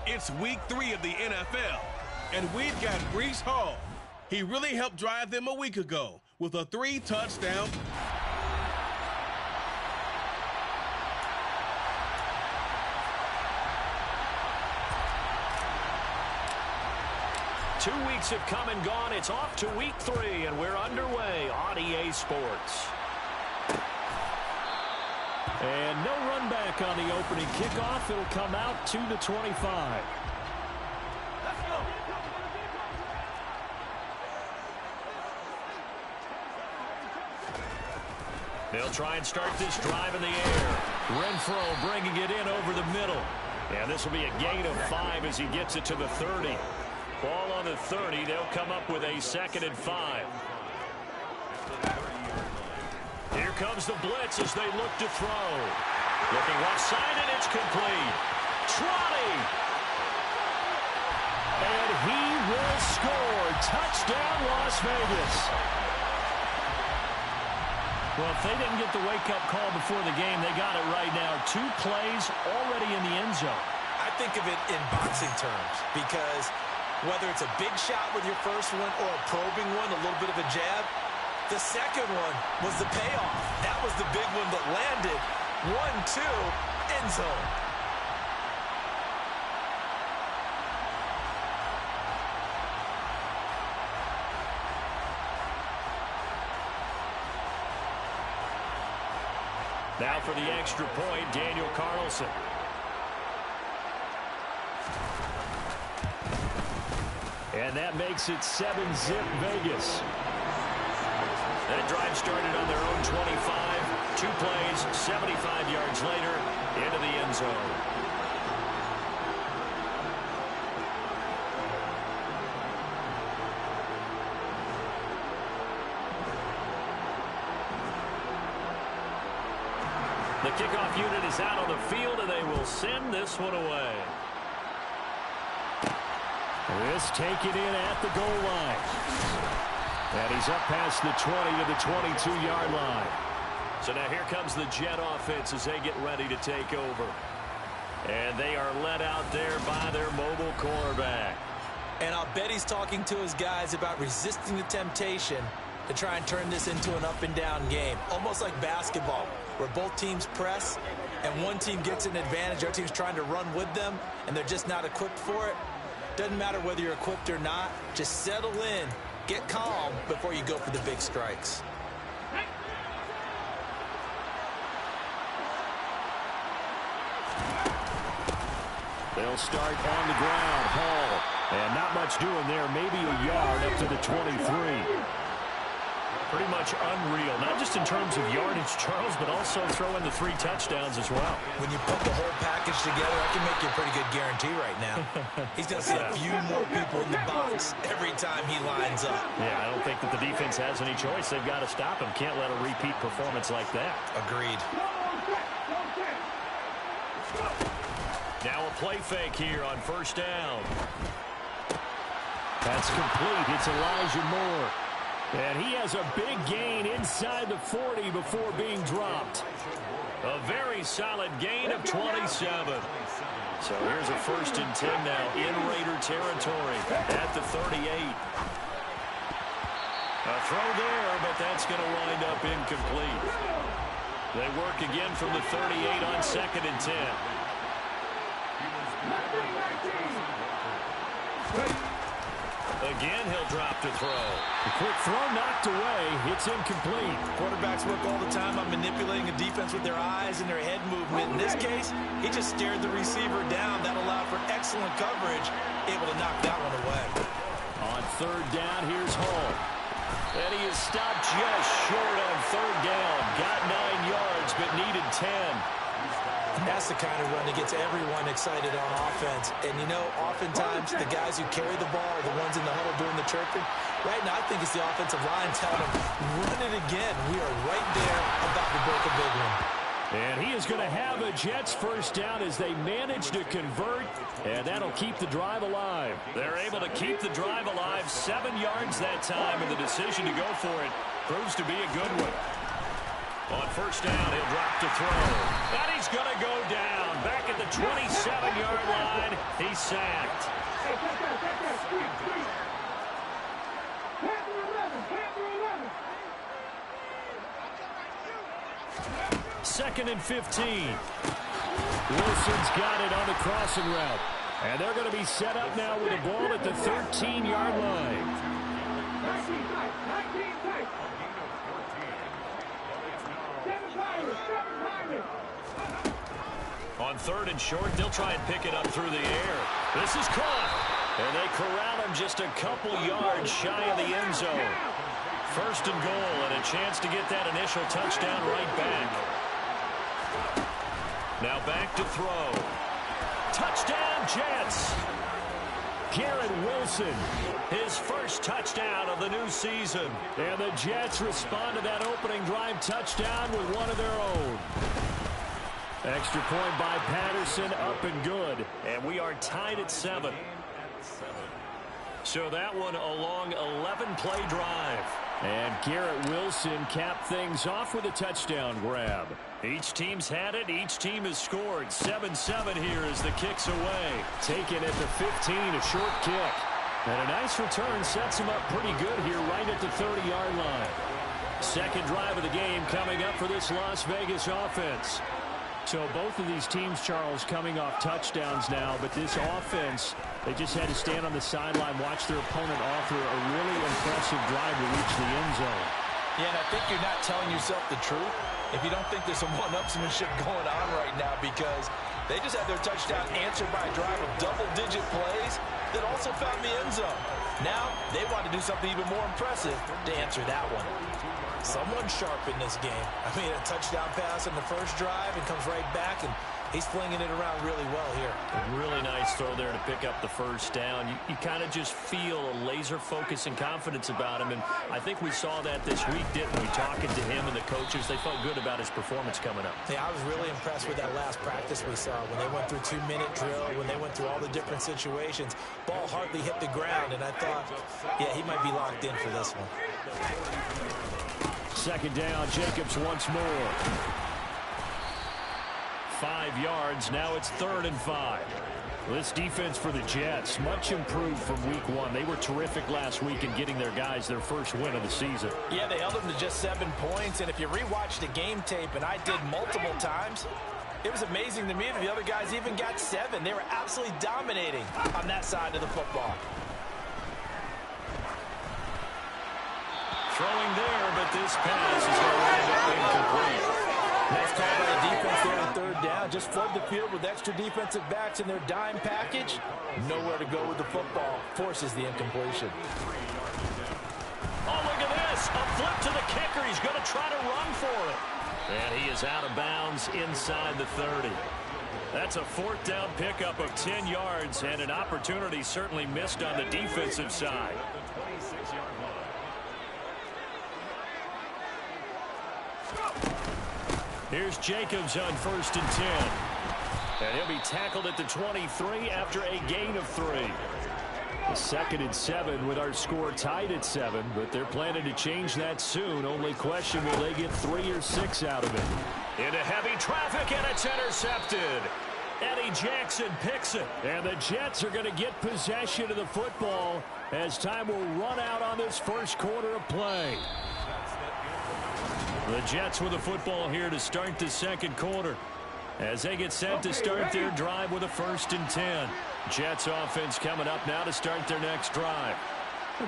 It's week 3 of the NFL, and we've got Breece Hall. He really helped drive them a week ago with a 3-touchdown. Two weeks have come and gone. It's off to week 3, and we're underway on EA Sports. And no run back on the opening kickoff. It'll come out to the 25. Let's go. They'll try and start this drive in the air. Renfro bringing it in over the middle. And this will be a gain of 5 as he gets it to the 30. Ball on the 30. They'll come up with a 2nd and 5. Here comes the blitz as they look to throw. Looking left side, and it's complete. Trotty. And he will score. Touchdown, Las Vegas. Well, if they didn't get the wake-up call before the game, they got it right now. 2 plays already in the end zone. I think of it in boxing terms because whether it's a big shot with your first one or a probing one, a little bit of a jab, the second one was the payoff. That was the big one that landed. 1-2, end zone. Now for the extra point, Daniel Carlson. And that makes it 7-zip Vegas. That drive started on their own 25. 2 plays, 75 yards later, into the end zone. The kickoff unit is out on the field, and they will send this one away. This taken in at the goal line. And he's up past the 20 to the 22-yard line. So now here comes the Jet offense as they get ready to take over. And they are led out there by their mobile quarterback. And I'll bet he's talking to his guys about resisting the temptation to try and turn this into an up-and-down game. Almost like basketball, where both teams press, and one team gets an advantage, the other team's trying to run with them, and they're just not equipped for it. Doesn't matter whether you're equipped or not. Just settle in, get calm before you go for the big strikes. They'll start on the ground. Hall. And not much doing there. Maybe a yard up to the 23. Pretty much unreal. Not just in terms of yardage, Charles, but also throw in the 3 touchdowns as well. When you put the whole package together, I can make you a pretty good guarantee right now. He's going to see a few more people in the box every time he lines up. Yeah, I don't think that the defense has any choice. They've got to stop him. Can't let a repeat performance like that. Agreed. Now a play fake here on first down. That's complete. It's Elijah Moore. And he has a big gain inside the 40 before being dropped. A very solid gain of 27. So here's a 1st and 10 now in Raider territory at the 38. A throw there, but that's going to wind up incomplete. They work again from the 38 on 2nd and 10. Again, he'll drop to throw. A quick throw knocked away. It's incomplete. Quarterbacks work all the time on manipulating a defense with their eyes and their head movement. In this case, he just stared the receiver down. That allowed for excellent coverage, able to knock that one away. On 3rd down, here's Hall. And he is stopped just short on 3rd down. Got 9 yards, but needed 10. That's the kind of run that gets everyone excited on offense. And, you know, oftentimes the guys who carry the ball are the ones in the huddle doing the chirping. Right now, I think it's the offensive line telling them, run it again. We are right there about to break a big one. And he is going to have a Jets 1st down as they manage to convert, and that'll keep the drive alive. They're able to keep the drive alive 7 yards that time, and the decision to go for it proves to be a good one. On 1st down, he'll drop to throw. And he's going to go down back at the 27-yard line. He's sacked. Second and 15. Wilson's got it on the crossing route. And they're going to be set up now with the ball at the 13-yard line. On third and short, they'll try and pick it up through the air. This is caught. And they corral him just a couple yards shy of the end zone. First and goal, and a chance to get that initial touchdown right back. Now back to throw. Touchdown, Jets. Garrett Wilson, his first touchdown of the new season. And the Jets respond to that opening drive touchdown with one of their own. Extra point by Patterson, up and good. And we are tied at 7. So that one a long 11-play drive. And Garrett Wilson capped things off with a touchdown grab. Each team's had it. Each team has scored. 7-7 here as the kick's away. Taken at the 15, a short kick. And a nice return sets him up pretty good here right at the 30-yard line. Second drive of the game coming up for this Las Vegas offense. So both of these teams, Charles, coming off touchdowns now, but this offense, they just had to stand on the sideline, watch their opponent offer a really impressive drive to reach the end zone. Yeah, and I think you're not telling yourself the truth if you don't think there's some one-upsmanship going on right now, because they just had their touchdown answered by a drive of double-digit plays that also found the end zone. Now they want to do something even more impressive to answer that one. Someone sharp in this game. I mean, a touchdown pass on the first drive and comes right back, and he's flinging it around really well here. A really nice throw there to pick up the first down. You kind of just feel a laser focus and confidence about him, and I think we saw that this week, didn't we? Talking to him and the coaches, they felt good about his performance coming up. Yeah, I was really impressed with that last practice we saw when they went through 2-minute drill, when they went through all the different situations. Ball hardly hit the ground, and I thought, yeah, he might be locked in for this one. Second down, Jacobs once more. 5 yards, now it's 3rd and 5. This defense for the Jets, much improved from week 1. They were terrific last week in getting their guys their first win of the season. Yeah, they held them to just 7 points, and if you rewatch the game tape, and I did multiple times, it was amazing to me that the other guys even got 7. They were absolutely dominating on that side of the football. Throwing there, but this pass is going to end up incomplete. Nice call by the defense there on 3rd down. Just flood the field with extra defensive backs in their dime package. Nowhere to go with the football. Forces the incompletion. Oh, look at this. A flip to the kicker. He's going to try to run for it. And he is out of bounds inside the 30. That's a 4th down pickup of 10 yards and an opportunity certainly missed on the defensive side. Here's Jacobs on 1st and 10. And he'll be tackled at the 23 after a gain of 3. The 2nd and 7 with our score tied at 7, but they're planning to change that soon. Only question, will they get 3 or 6 out of it? Into heavy traffic, and it's intercepted. Eddie Jackson picks it. And the Jets are going to get possession of the football as time will run out on this first quarter of play. The Jets with the football here to start the second quarter as they get set to start their drive with a 1st and 10. Jets offense coming up now to start their next drive.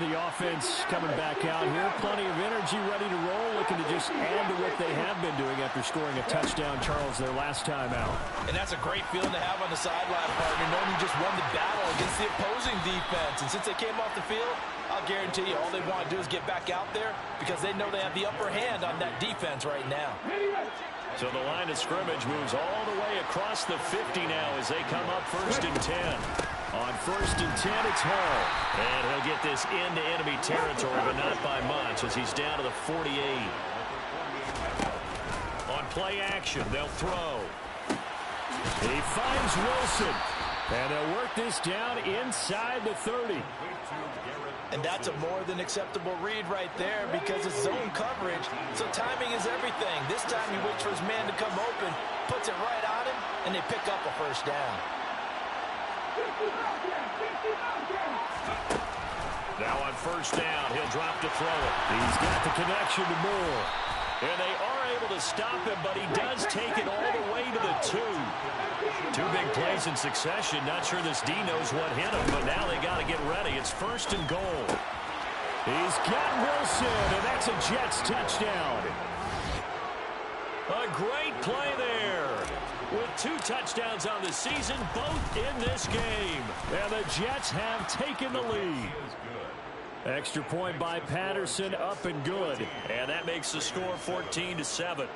The offense coming back out here. Plenty of energy, ready to roll, looking to just add to what they have been doing after scoring a touchdown, Charles, their last time out. And that's a great feeling to have on the sideline, partner, knowing you just won the battle against the opposing defense. And since they came off the field, I'll guarantee you all they want to do is get back out there because they know they have the upper hand on that defense right now. So the line of scrimmage moves all the way across the 50 now as they come up 1st and 10. On 1st and 10, it's Hall. And he'll get this into enemy territory, but not by much as he's down to the 48. On play action, they'll throw. He finds Wilson. And they'll work this down inside the 30. And that's a more than acceptable read right there because it's zone coverage, so timing is everything. This time he waits for his man to come open, puts it right on him, and they pick up a first down. Now on first down, he'll drop to throw it. He's got the connection to Moore. And they are able to stop him, but he does take it all the way to the 2. Two big plays in succession. Not sure this D knows what hit him, but now they got to get ready. It's first and goal. He's got Wilson, and that's a Jets touchdown. A great play there. With 2 touchdowns on the season, both in this game. And the Jets have taken the lead. Extra point by Patterson, up and good. And that makes the score 14-7.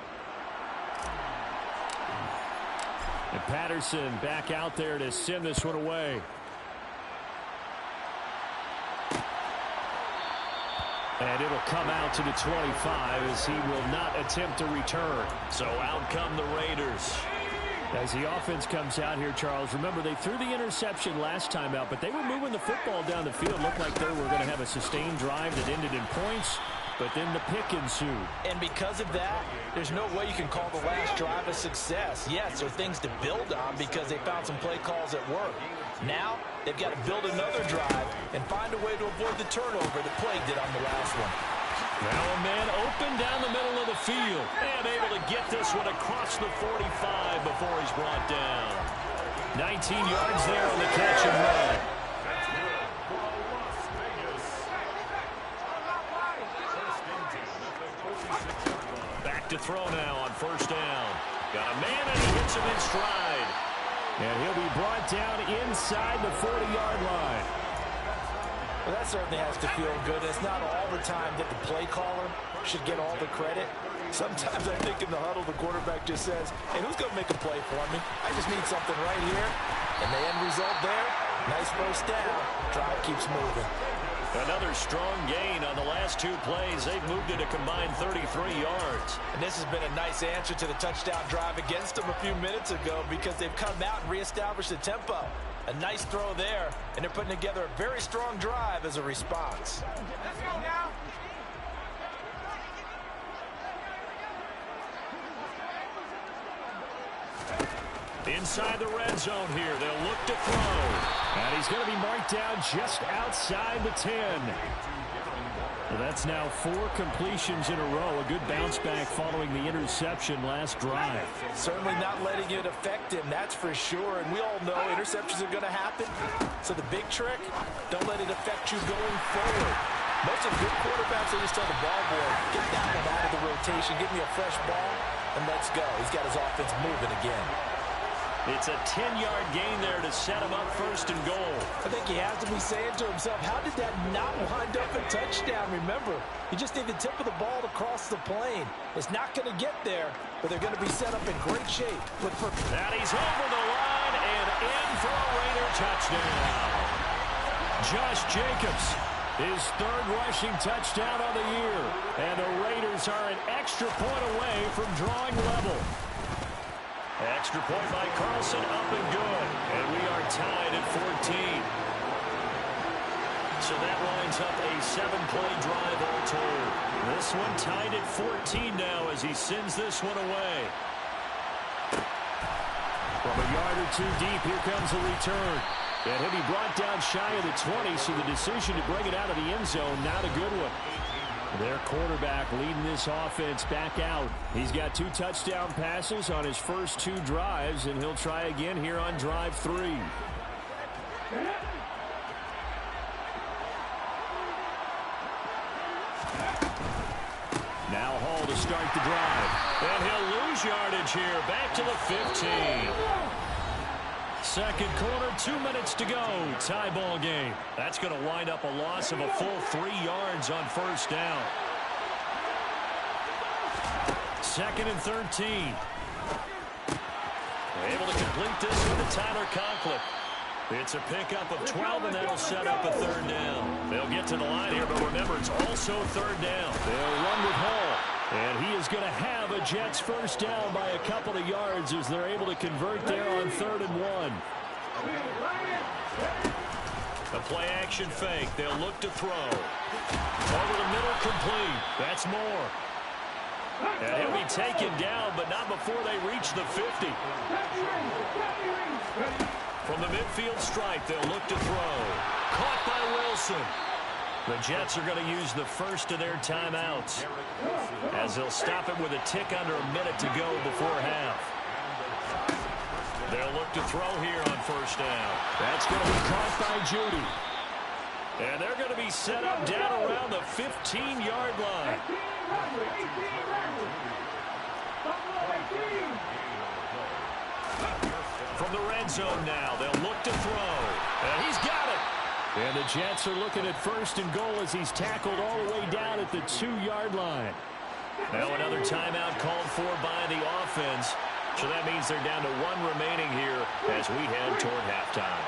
And Patterson back out there to send this one away. And it'll come out to the 25 as he will not attempt to return. So out come the Raiders. As the offense comes out here, Charles, remember they threw the interception last time out, but they were moving the football down the field. Looked like they were going to have a sustained drive that ended in points, but then the pick ensued. And because of that, there's no way you can call the last drive a success. Yes, there are things to build on because they found some play calls that work. Now, they've got to build another drive and find a way to avoid the turnover that plagued it on the last one. Now a man open down the middle of the field and able to get this one across the 45 before he's brought down. 19 yards there on the catch and run. Back to throw now on first down. Got a man and he hits him in stride. And he'll be brought down inside the 40-yard line. Well, that certainly has to feel good. It's not all the time that the play caller should get all the credit. Sometimes I think in the huddle, the quarterback just says, hey, who's going to make a play for me? I just need something right here. And the end result there, nice first down. Drive keeps moving. Another strong gain on the last 2 plays. They've moved it a combined 33 yards. And this has been a nice answer to the touchdown drive against them a few minutes ago because they've come out and reestablished the tempo. A nice throw there, and they're putting together a very strong drive as a response. Let's go now. Inside the red zone here, they'll look to throw. And he's going to be marked down just outside the 10. Well, that's now 4 completions in a row. A good bounce back following the interception last drive. Certainly not letting it affect him, that's for sure. And we all know interceptions are going to happen. So the big trick, don't let it affect you going forward. Most of the good quarterbacks, they just tell the ball boy, get that one out of the rotation, give me a fresh ball, and let's go. He's got his offense moving again. It's a 10-yard gain there to set him up first and goal. I think he has to be saying to himself, how did that not wind up a touchdown? Remember, you just need the tip of the ball to cross the plane. It's not going to get there, but they're going to be set up in great shape. And he's over the line and in for a Raider touchdown. Josh Jacobs, his 3rd rushing touchdown of the year. And the Raiders are an extra point away from drawing level. Extra point by Carlson, up and good. And we are tied at 14. So that lines up a 7-play drive all told. This one tied at 14 now as he sends this one away. From a yard or 2 deep, here comes the return. And he'll be brought down shy of the 20, so the decision to bring it out of the end zone, not a good one. Their quarterback leading this offense back out. He's got 2 touchdown passes on his first 2 drives, and he'll try again here on drive 3. Now Hall to start the drive. And he'll lose yardage here, back to the 15. Second quarter, 2 minutes to go. Tie ball game. That's going to wind up a loss of a full 3 yards on first down. Second and 13. Able to complete this with the Tyler Conklin. It's a pickup of 12, and that'll set up a 3rd down. They'll get to the line here, but remember, it's also 3rd down. They'll run with Hall. And he is going to have a Jets first down by a couple of yards as they're able to convert there on 3rd and 1. A play-action fake. They'll look to throw. Over the middle, complete. That's Moore. And he'll be taken down, but not before they reach the 50. From the midfield stripe, they'll look to throw. Caught by Wilson. The Jets are going to use the first of their timeouts, as they'll stop it with a tick under a minute to go before half. They'll look to throw here on first down. That's going to be caught by Judy. And they're going to be set up down around the 15-yard line. From the red zone now, they'll look to throw. And he's got it. And the Jets are looking at first and goal as he's tackled all the way down at the 2-yard line. Now another timeout called for by the offense. So that means they're down to one remaining here as we head toward halftime.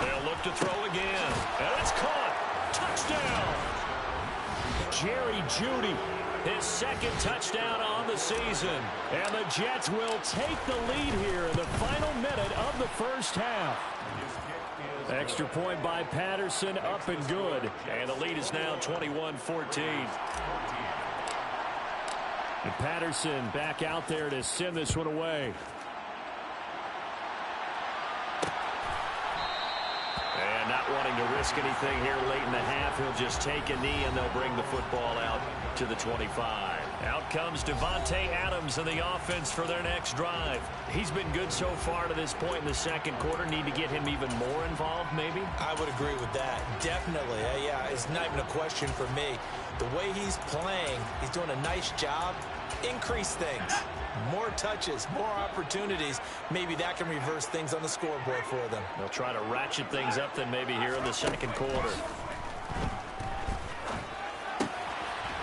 They'll look to throw again. And it's caught. Touchdown. Jerry Jeudy, his second touchdown on the season. And the Jets will take the lead here in the final minute of the first half. Extra point by Patterson, up and good. And the lead is now 21-14. And Patterson back out there to send this one away. And not wanting to risk anything here late in the half, he'll just take a knee and they'll bring the football out to the 25. Out comes Devontae Adams in the offense for their next drive. He's been good so far to this point in the second quarter. Need to get him even more involved, maybe? I would agree with that. Definitely. Yeah, it's not even a question for me. The way he's playing, he's doing a nice job. Increase things. More touches, more opportunities. Maybe that can reverse things on the scoreboard for them. They'll try to ratchet things up then maybe here in the second quarter.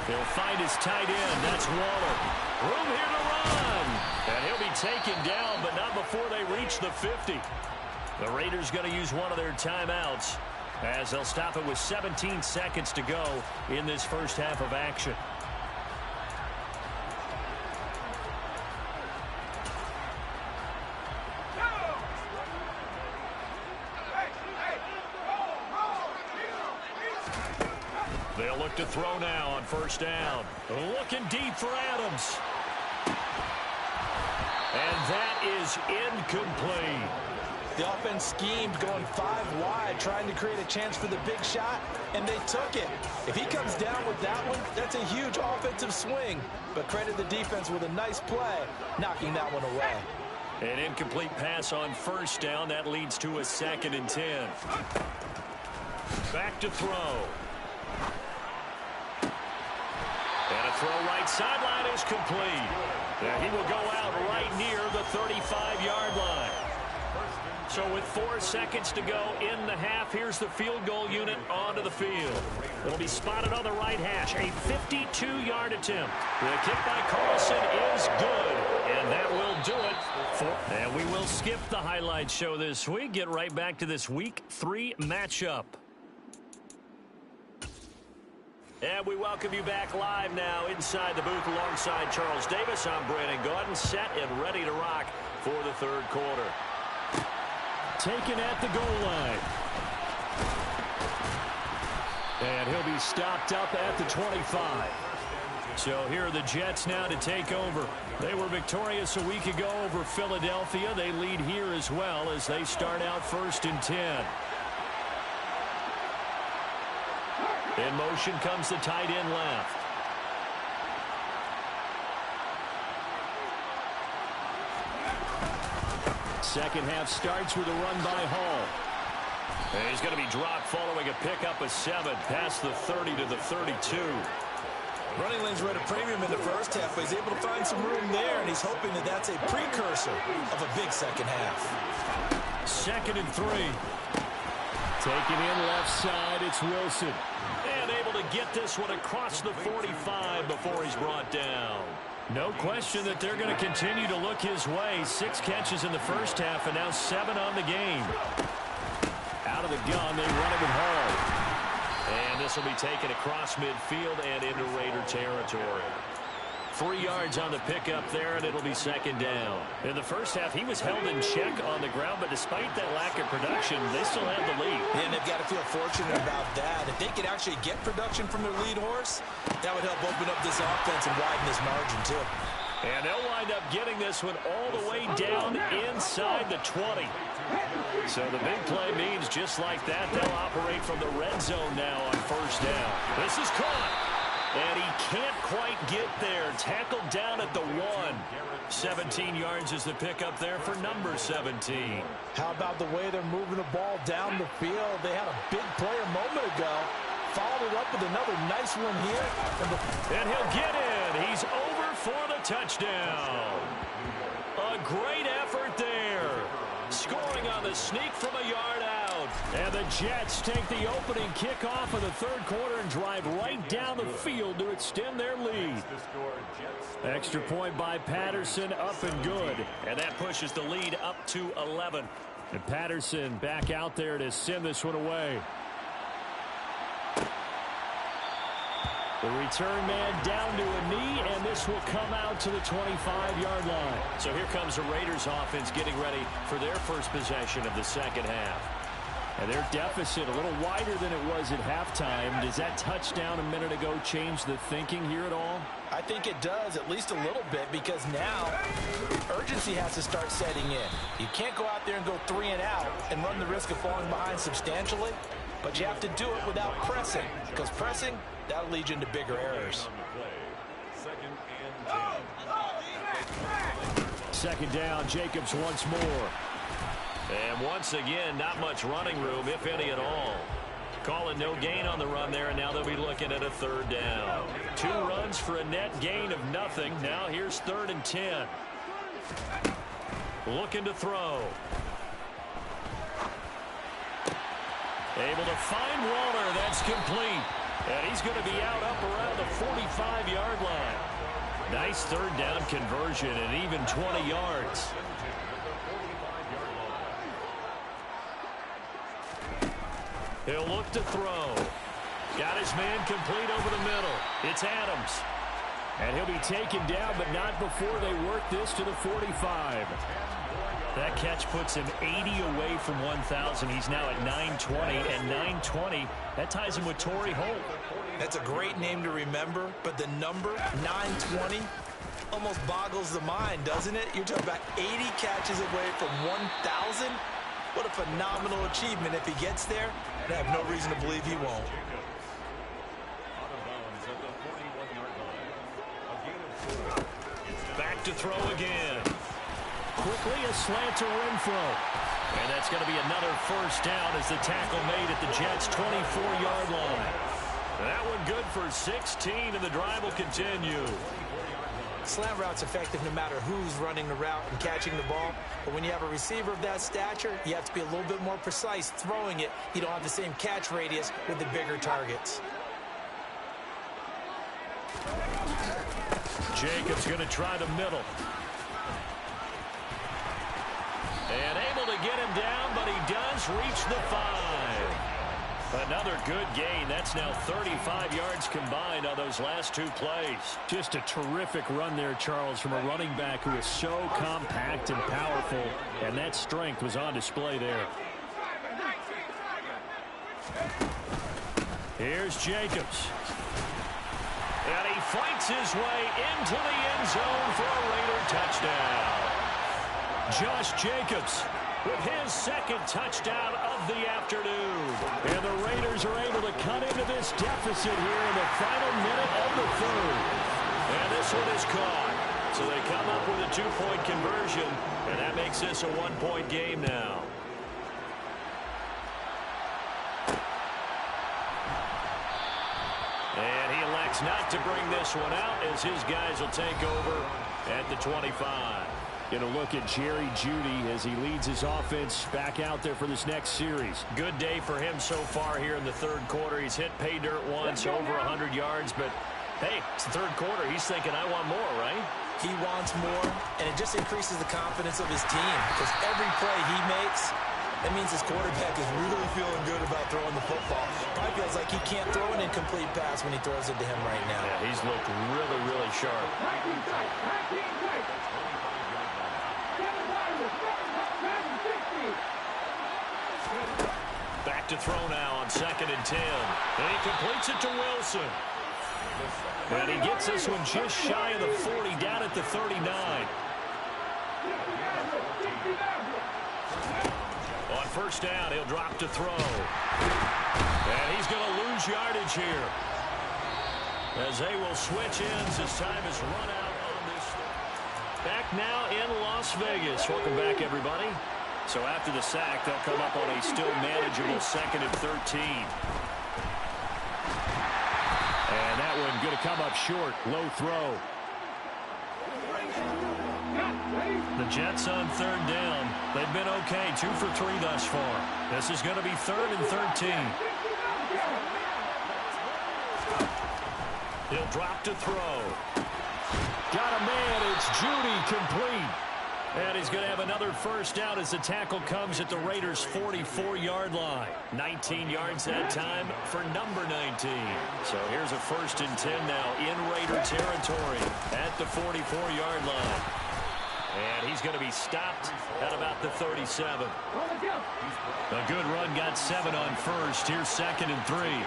He'll find his tight end. That's Waller. Room here to run. And he'll be taken down, but not before they reach the 50. The Raiders going to use one of their timeouts as they'll stop it with 17 seconds to go in this first half of action. They'll look to throw now on first down. Looking deep for Adams. And that is incomplete. The offense schemed going 5 wide, trying to create a chance for the big shot, and they took it. If he comes down with that one, that's a huge offensive swing. But credit the defense with a nice play, knocking that one away. An incomplete pass on first down. That leads to a 2nd and 10. Back to throw. And a throw right sideline is complete. And he will go out right near the 35-yard line. So with 4 seconds to go in the half, here's the field goal unit onto the field. It'll be spotted on the right hash. A 52-yard attempt. The kick by Carlson is good. And that will do it. And we will skip the highlight show this week. Get right back to this Week 3 matchup. And we welcome you back live now inside the booth alongside Charles Davis. I'm Brandon Gaudin, set and ready to rock for the third quarter. Taken at the goal line. And he'll be stopped up at the 25. So here are the Jets now to take over. They were victorious a week ago over Philadelphia. They lead here as well as they start out 1st and 10. In motion comes the tight end left. Second half starts with a run by Hall. And he's going to be dropped following a pickup of 7 past the 30 to the 32. Running lanes were at a premium in the first half, but he's able to find some room there, and he's hoping that that's a precursor of a big second half. 2nd and 3. Taken in left side, it's Wilson. And able to get this one across the 45 before he's brought down. No question that they're going to continue to look his way. 6 catches in the first half and now 7 on the game. Out of the gun, they run it with Hall. And this will be taken across midfield and into Raider territory. 3 yards on the pickup there, and it'll be second down. In the first half, he was held in check on the ground, but despite that lack of production, they still have the lead. Yeah, and they've got to feel fortunate about that. If they could actually get production from their lead horse, that would help open up this offense and widen this margin, too. And they'll wind up getting this one all the way down inside the 20. So the big play means just like that, they'll operate from the red zone now on first down. This is caught. And he can't quite get there. Tackled down at the 1. 17 yards is the pickup there for number 17. How about the way they're moving the ball down the field? They had a big play a moment ago. Followed it up with another nice one here. And he'll get in. He's over for the touchdown. A great effort there. Scoring on the sneak from a yard out. And the Jets take the opening kickoff of the third quarter and drive right down the field to extend their lead. Extra point by Patterson, up and good. And that pushes the lead up to 11. And Patterson back out there to send this one away. The return man down to a knee, and this will come out to the 25-yard line. So here comes the Raiders offense getting ready for their first possession of the second half. And their deficit a little wider than it was at halftime. Does that touchdown a minute ago change the thinking here at all? I think it does, at least a little bit, because now urgency has to start setting in. You can't go out there and go 3 and out and run the risk of falling behind substantially, but you have to do it without pressing, because pressing, that'll lead you into bigger errors. Second down, Jacobs once more. And once again, not much running room, if any at all. Calling no gain on the run there, and now they'll be looking at a third down. 2 runs for a net gain of nothing. Now here's 3rd and 10. Looking to throw. Able to find Waller. That's complete. And he's going to be out up around the 45-yard line. Nice third down conversion and even 20 yards. He'll look to throw. Got his man complete over the middle. It's Adams. And he'll be taken down, but not before they work this to the 45. That catch puts him 80 away from 1,000. He's now at 920, and 920, that ties him with Torrey Holt. That's a great name to remember, but the number, 920, almost boggles the mind, doesn't it? You're talking about 80 catches away from 1,000. What a phenomenal achievement if he gets there. And I have no reason to believe he won't. Back to throw again. Quickly a slant to Renfro. And that's going to be another first down as the tackle made at the Jets' 24-yard line. That one good for 16, and the drive will continue. Slant route's effective no matter who's running the route and catching the ball. But when you have a receiver of that stature, you have to be a little bit more precise throwing it. You don't have the same catch radius with the bigger targets. Jacobs going to try the middle. And able to get him down, but he does reach the 5. Another good gain. That's now 35 yards combined on those last 2 plays. Just a terrific run there, Charles, from a running back who is so compact and powerful, and that strength was on display there. Here's Jacobs. And he fights his way into the end zone for a Raider touchdown. Josh Jacobs with his 2nd touchdown of the afternoon. And the Raiders are able to cut into this deficit here in the final minute of the 3rd. And this one is caught. So they come up with a 2-point conversion, and that makes this a 1-point game now. And he elects not to bring this one out as his guys will take over at the 25. Going to look at Jerry Jeudy as he leads his offense back out there for this next series. Good day for him so far here in the 3rd quarter. He's hit pay dirt once, over 100 yards, but hey, it's the 3rd quarter. He's thinking, I want more, right? He wants more, and it just increases the confidence of his team because every play he makes, That means his quarterback is really feeling good about throwing the football. Probably feels like he can't throw an incomplete pass when he throws it to him right now. Yeah, he's looked really, really sharp. Back to throw now on 2nd and 10. And he completes it to Wilson. And he gets this one just shy of the 40, down at the 39. On 1st down, he'll drop to throw. And he's going to lose yardage here, as they will switch ends as time is run out on this. Back now in Las Vegas. Welcome back, everybody. So after the sack, they'll come up on a still manageable 2nd and 13. And that one going to come up short. Low throw. The Jets on 3rd down. They've been okay. 2 for 3 thus far. This is going to be 3rd and 13. He'll drop to throw. Got a man. It's Judy, complete. And he's going to have another 1st down as the tackle comes at the Raiders' 44-yard line. 19 yards that time for number 19. So here's a 1st and 10 now in Raider territory at the 44-yard line. And he's going to be stopped at about the 37. A good run, got 7 on 1st. Here's 2nd and 3.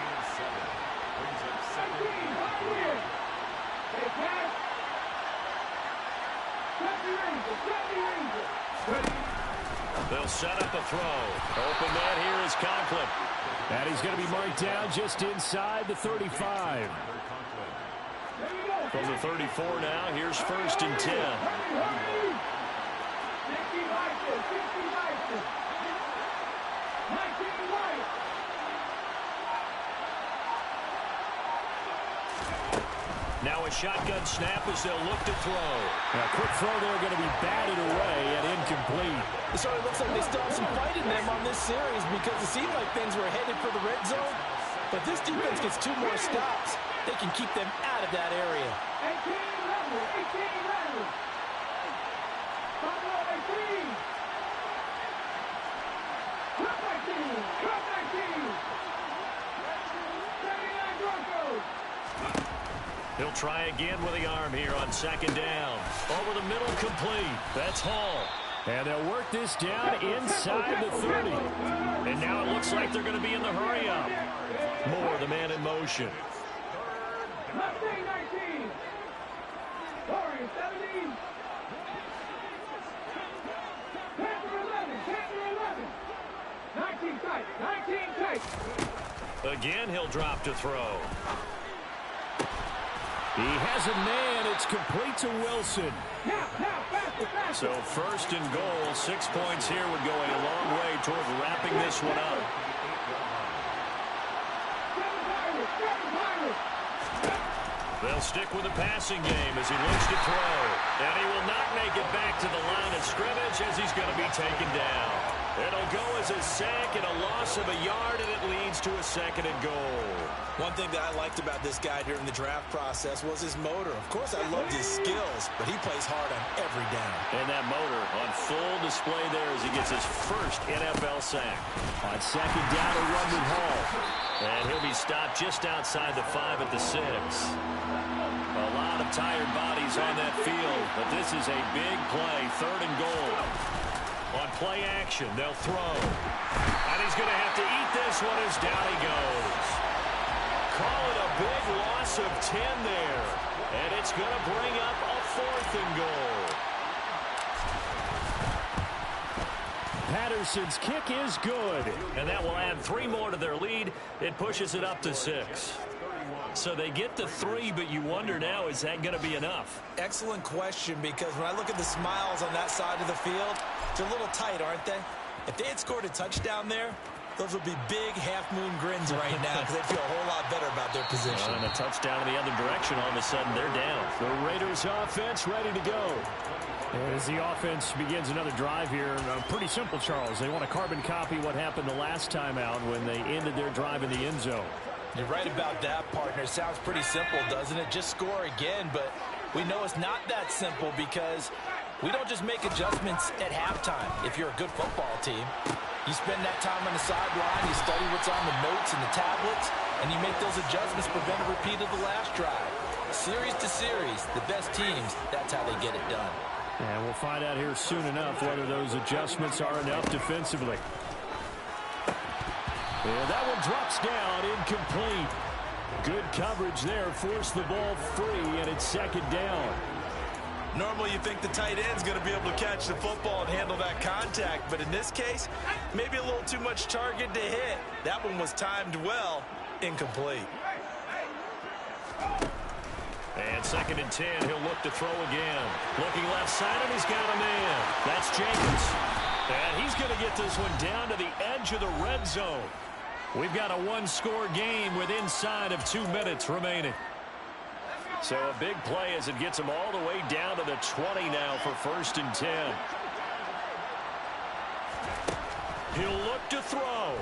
They'll set up a throw. Open man here is Conklin. And he's going to be marked down just inside the 35. From the 34 now, here's 1st and 10. Now a shotgun snap as they'll look to throw. A quick throw there, going to be batted away and incomplete. It sort of looks like they still have some fight in them on this series, because it seemed like things were headed for the red zone. But this defense gets 2 more stops. They can keep them out of that area. 18 runners. 18. Cut back team. 79 Broncos. He'll try again with the arm here on 2nd down. Over the middle, complete. That's Hall. And they'll work this down inside the 30. And now it looks like they're going to be in the hurry-up. Moore, the man in motion. Mustang 19. Warriors 17. Panther 11. 19 tight. Again, he'll drop to throw. He has a man. It's complete to Wilson. So 1st and goal. 6 points here would go a long way toward wrapping this one up. They'll stick with the passing game as he looks to throw. And he will not make it back to the line of scrimmage as he's going to be taken down. It'll go as a sack and a loss of a yard, and it leads to a 2nd and goal. One thing that I liked about this guy during the draft process was his motor. Of course, I loved his skills, but he plays hard on every down. And that motor on full display there as he gets his 1st NFL sack. On 2nd down, a run with Hall. And he'll be stopped just outside the 5 at the 6. A lot of tired bodies on that field, but this is a big play, 3rd and goal. On play action, they'll throw. And he's going to have to eat this one as down he goes. Call it a big loss of 10 there. And it's going to bring up a 4th and goal. Patterson's kick is good. And that will add 3 more to their lead. It pushes it up to 6. So they get to 3, but you wonder now, is that going to be enough? Excellent question, because when I look at the smiles on that side of the field, they're a little tight, aren't they? If they had scored a touchdown there, those would be big half-moon grins right now, because they'd feel a whole lot better about their position. And a touchdown in the other direction, all of a sudden they're down. The Raiders offense ready to go. As the offense begins another drive here, pretty simple, Charles. They want to carbon copy what happened the last time out when they ended their drive in the end zone. You're right about that, partner. It sounds pretty simple, doesn't it? Just score again, but we know it's not that simple, because We don't just make adjustments at halftime if you're a good football team. You spend that time on the sideline, you study what's on the notes and the tablets, and you make those adjustments, prevent a repeat of the last drive. Series to series, the best teams, that's how they get it done. And we'll find out here soon enough whether those adjustments are enough defensively. And that one drops down, incomplete. Good coverage there, forced the ball free, and it's second down. Normally you think the tight end's going to be able to catch the football and handle that contact, but in this case, maybe a little too much target to hit. That one was timed well, incomplete. And 2nd and 10, he'll look to throw again. Looking left side, and he's got a man. That's Jacobs. And he's going to get this one down to the edge of the red zone. We've got a one-score game with inside of 2 minutes remaining. So a big play as it gets him all the way down to the 20 now for 1st and 10. He'll look to throw.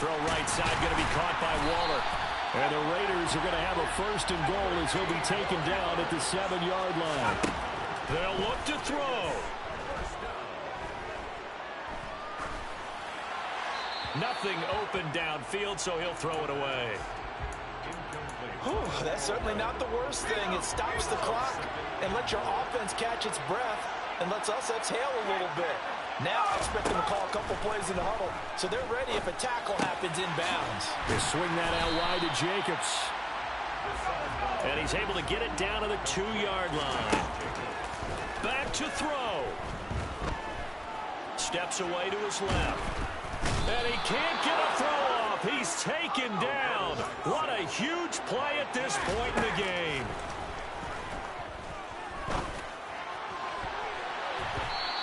Throw right side, going to be caught by Waller. And the Raiders are going to have a 1st and goal as he'll be taken down at the 7-yard line. They'll look to throw. Nothing open downfield, so he'll throw it away. Whew, that's certainly not the worst thing. It stops the clock and lets your offense catch its breath and lets us exhale a little bit. Now I expect them to call a couple plays in the huddle, so they're ready if a tackle happens inbounds. They swing that out wide to Jacobs. And he's able to get it down to the 2-yard line. Back to throw. Steps away to his left. And he can't get a throw off. He's taken down. What a huge play at this point in the game.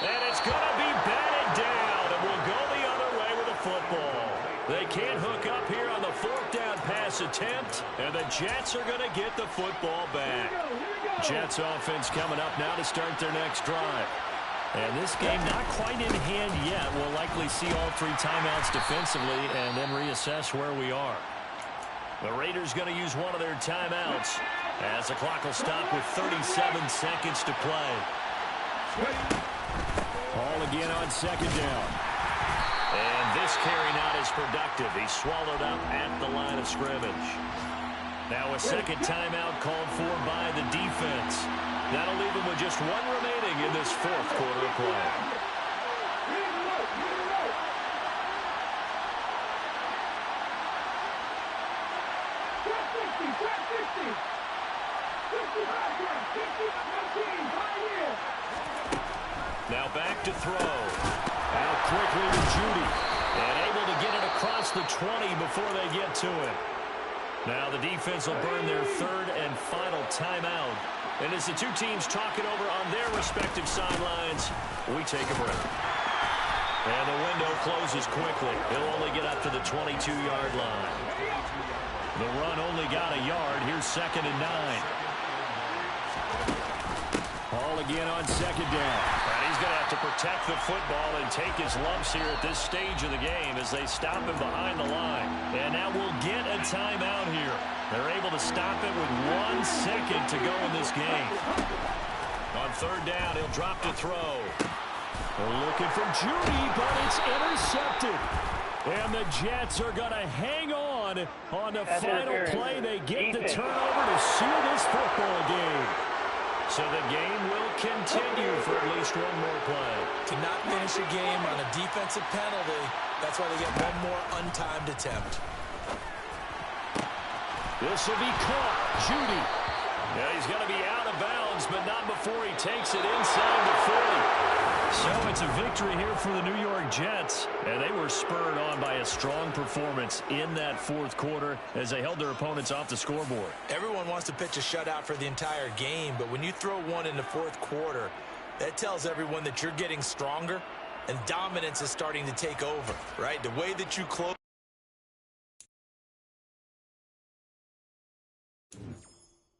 And it's going to be batted down, and we'll go the other way with the football. They can't hook up here on the 4th down pass attempt, and the Jets are going to get the football back. Jets offense coming up now to start their next drive. And this game not quite in hand yet. We'll likely see all 3 timeouts defensively and then reassess where we are. The Raiders going to use one of their timeouts as the clock will stop with 37 seconds to play. Ball again on 2nd down. And this carry not as productive. He's swallowed up at the line of scrimmage. Now a 2nd timeout called for by the defense. That'll leave him with just 1 remaining in this 4th quarter of play. Now back to throw. Out quickly to Judy. And able to get it across the 20 before they get to it. Now the defense will burn their 3rd and final timeout. And as the 2 teams talk it over on their respective sidelines, we take a break. And the window closes quickly. He'll only get up to the 22-yard line. The run only got a yard. Here's 2nd and 9. Ball again on 2nd down. And he's going to have to protect the football and take his lumps here at this stage of the game as they stop him behind the line. And now we'll get a timeout here. They're able to stop it with 1 second to go in this game. On 3rd down, he'll drop to throw. They're looking for Judy, but it's intercepted. And the Jets are going to hang on the final play. They get the turnover to seal this football game. So the game will continue for at least 1 more play. Cannot finish a game on a defensive penalty. That's why they get 1 more untimed attempt. This will be caught. Judy. Yeah, he's going to be out of bounds, but not before he takes it inside the 40. So it's a victory here for the New York Jets. And they were spurred on by a strong performance in that 4th quarter as they held their opponents off the scoreboard. Everyone wants to pitch a shutout for the entire game, but when you throw one in the 4th quarter, that tells everyone that you're getting stronger and dominance is starting to take over, right? The way that you close